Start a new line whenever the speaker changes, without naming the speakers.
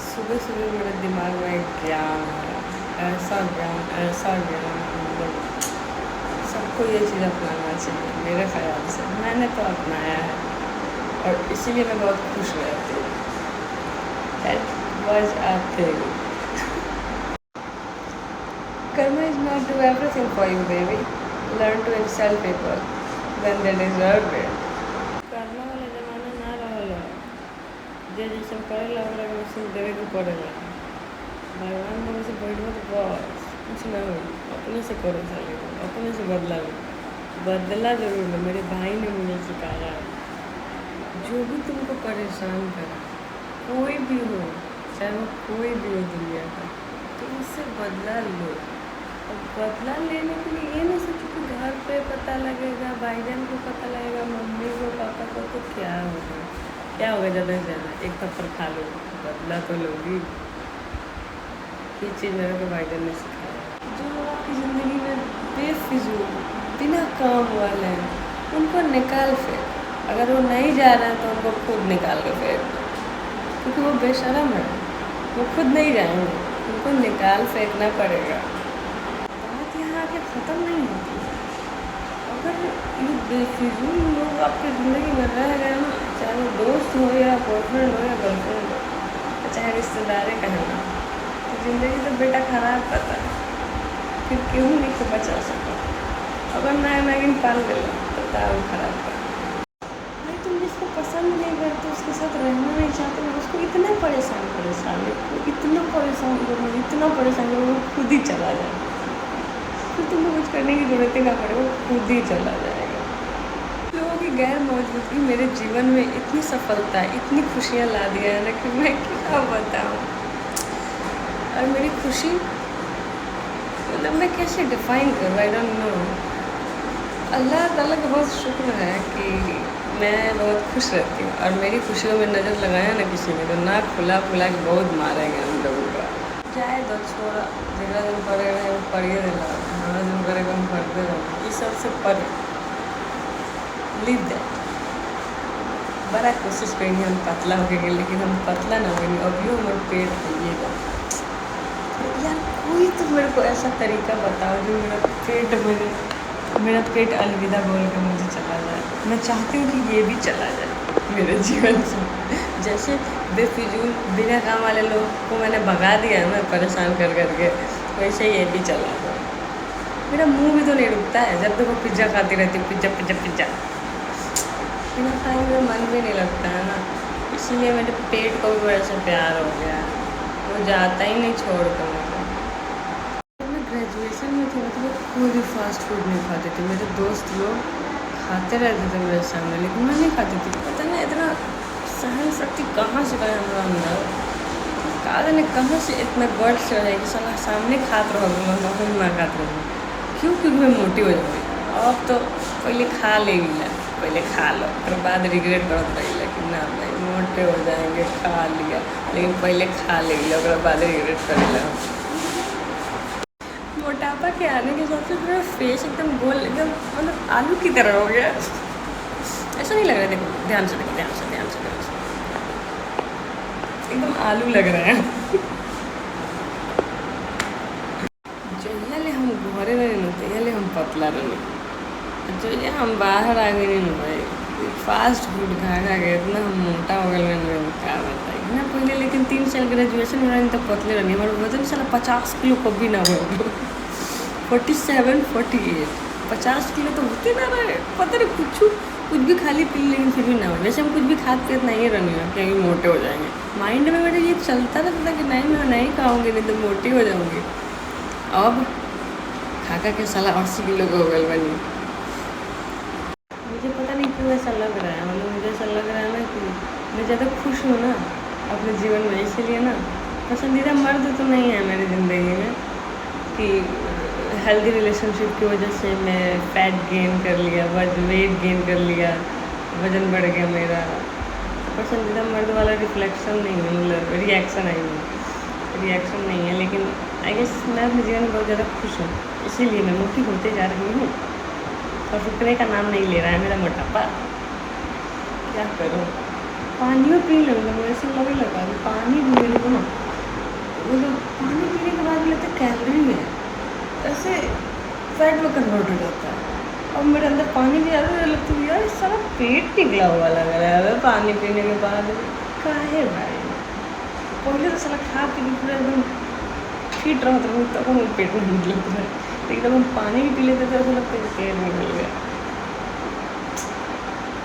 सुबह सुबह मेरे दिमाग में ज्ञान आया, ऐसा ज्ञान कि मतलब सबको ये चीज़ अपनाना चाहिए। मेरे ख्याल से मैंने तो अपनाया है और इसीलिए मैं बहुत खुश रहती हूँ। That was a thing. Karma is not do everything for you, baby. Learn to insult people when they deserve it. Karma वाला जमाना ना रहल। जे जैसे करेला ओकरा के वैसे देवे के पड़ेला। भगवान को वैसे बैठबो तो बस कुछ ना हो, अपने से करो साले, अपने से बदला लो। बदला जरूर लो। मेरे भाई ने मुझे सिखाया जो भी तुमको परेशान करे, कोई भी हो, चाहे वो कोई भी हो दुनिया का, तो उससे बदला लो। और बदला लेने के लिए ये नहीं सोचो कि घर पे पता लगेगा, भाईजान को पता लगेगा, मम्मी को, पापा को, तो क्या होगा? क्या होगा? ज़्यादा से ज़्यादा एक थप्पड़ खा लो, बदला तो लोगी। ये चीज़ मेरे को भाईजान ने सिखाया। जो लोग आपकी ज़िंदगी में बेफिजूल बिना काम वाले हैं, उनको निकाल फेंक। अगर वो नहीं जा रहे हैं तो उनको खुद निकाल के फेंक दो, क्योंकि वो बेशरम है, वो खुद नहीं जाएंगे, उनको निकाल फेंकना पड़ेगा। बात यहाँ आके ख़त्म नहीं होती। अगर ये बेफिजूल लोग आपकी ज़िंदगी में रह गए ना, चाहे वो दोस्त हो या बॉयफ्रेंड हो या गर्लफ्रेंड हो, चाहे रिश्तेदार कहना, तो ज़िंदगी तो बेटा ख़राब करता है। फिर क्यों नहीं को बचा सका? अगर नया नागिन पाल गया तो दाल खराब कर। नहीं, तुम जिसको पसंद नहीं करते, उसके साथ रहना नहीं चाहते, उसको इतना परेशान करो, इतना परेशान करो, वो खुद ही चला जाए। फिर तुमको कुछ करने की ज़रूरत ही ना पड़े, वो खुद ही चला जाएगा। लोगों की गैर मौजूदगी मेरे जीवन में इतनी सफलता, इतनी खुशियाँ ला दिया है ना कि मैं क्या बताऊँ। और मेरी खुशी मतलब मैं कैसे डिफ़ाइन करूँ, आई डोंट नो। अल्लाह ताला का बहुत शुक्र है कि मैं बहुत खुश रहती हूँ, और मेरी खुशियों में नज़र लगाया ना किसी ने, तो नाक खुला खुला के बहुत मारेंगे हम लोगों का। जाए दो, छोड़ा, जगह दिन पड़े रहे वो पढ़िए देला, हमारा दिन करेगा हम पढ़ते रहे, ये सबसे पढ़े लिव दैट। बड़ा कोशिश करेंगे हम पतला हो गए, लेकिन हम पतला ना होंगे। अभी हमारे पेट होइएगा यार। कोई तो मेरे को ऐसा तरीका बताओ जो मेरा पेट अलविदा बोल के मुझे चला जाए। मैं चाहती हूँ कि ये भी चला जाए मेरे जीवन से। जैसे बेफिजूल बिना काम वाले लोग को मैंने भगा दिया है, मैं परेशान कर करके, वैसे ये भी चला जाए। मेरा मुंह भी तो नहीं रुकता है, जब देखो पिज़्ज़ा खाती रहती हूँ, पिज़्ज़ा पिज़्ज़ा पिज़्ज़ा। बिना खाए मेरा मन भी नहीं लगता है ना, इसीलिए मेरे पेट को भी बड़ा सा प्यार हो गया है, वो जाता ही नहीं छोड़ कर मुझे। जब मैं ग्रेजुएशन में थी तो कोई भी फास्ट फूड नहीं खाते थे। मेरे दोस्त लोग खाते रहते थे मेरे सामने, लेकिन मैं नहीं खाती थी। पता नहीं इतना सहन शक्ति कहाँ से गया हमारा अंदर, कहा नहीं कहाँ से इतना गर्व से रहे कि साला सामने खात रहो, मैं ना खाते रहो। क्यों? क्योंकि मैं मोटी हो जाऊँगी। अब तो पहले खा लेगी, पहले खा लो, फिर बाद रिग्रेट करत रही कि ना भाई मोटे हो जाएंगे, खा लिया, लेकिन पहले खा लेगी और बाद रिग्रेट करेला। मोटापा के आने के साथ से मेरा फेस एकदम गोल, एकदम मतलब आलू की तरह हो गया। ऐसा नहीं लग रहा है, देखो ध्यान से, देखो ध्यान से, एकदम आलू लग रहा है। जहियाले हम घरे रहे तहियाले हम पतला रहे, जो ये हम बाहर आ गए नहीं भाई, फास्ट फूड खा खा के इतना हम मोटा हो गए क्या बताइए ना। पहले लेकिन 3 साल ग्रेजुएशन में रही तब पतले रहनी, हमारा वजन साला 50 किलो कभी ना हो। 47, 48, 50 किलो तो होते ना रहे। पता नहीं कुछ भी खा ली पी ली, लेकिन फिर भी ना हो। जैसे हम कुछ भी खाते पीते नहीं रहनी है क्योंकि मोटे हो जाएंगे। माइंड में मेरे ये चलता रहता था कि नहीं मैं नहीं खाऊँगी, नहीं तो मोटी हो जाऊँगी। अब खा खा के साला 80 किलो का हो गए बनी। मुझे पता नहीं क्यों ऐसा लग रहा है, मतलब मुझे ऐसा लग रहा है ना कि मैं ज़्यादा खुश हूँ ना अपने जीवन में, इसीलिए ना पसंदीदा मर्द तो नहीं है मेरी ज़िंदगी में कि हेल्दी रिलेशनशिप की वजह से मैं फैट गेन कर लिया, वेट गेन कर लिया, वज़न बढ़ गया मेरा। पसंदीदा मर्द वाला रिफ्लेक्शन नहीं है, मतलब रिएक्शन नहीं है। लेकिन आई गेस मैं अपने जीवन में बहुत ज़्यादा खुश हूँ, इसीलिए मैं मोटी होते जा रही हूँ और रुकने का नाम नहीं ले रहा है मेरा मोटापा। क्या करूँ? पानियो पीने लगला, मुझे ऐसे लगे लगा कि पानी भी मेरे को ना, मतलब पानी पीने के बाद भी लगता है कैलोरी है, ऐसे फैट में कन्वर्ट हो जाता है। अब मेरे अंदर पानी नहीं आ रहा, मुझे लगता है यार इस सारा पेट निकला हुआ लग रहा है हमें पानी पीने के बाद। काहे भाई, पहले तो साला खा पी के पूरा एकदम फिट रहता हूँ, तब हम पेट में निकलता है, लेकिन जब हम पानी भी पी लेते थे ऐसा लगता है कि पेट निकल गया।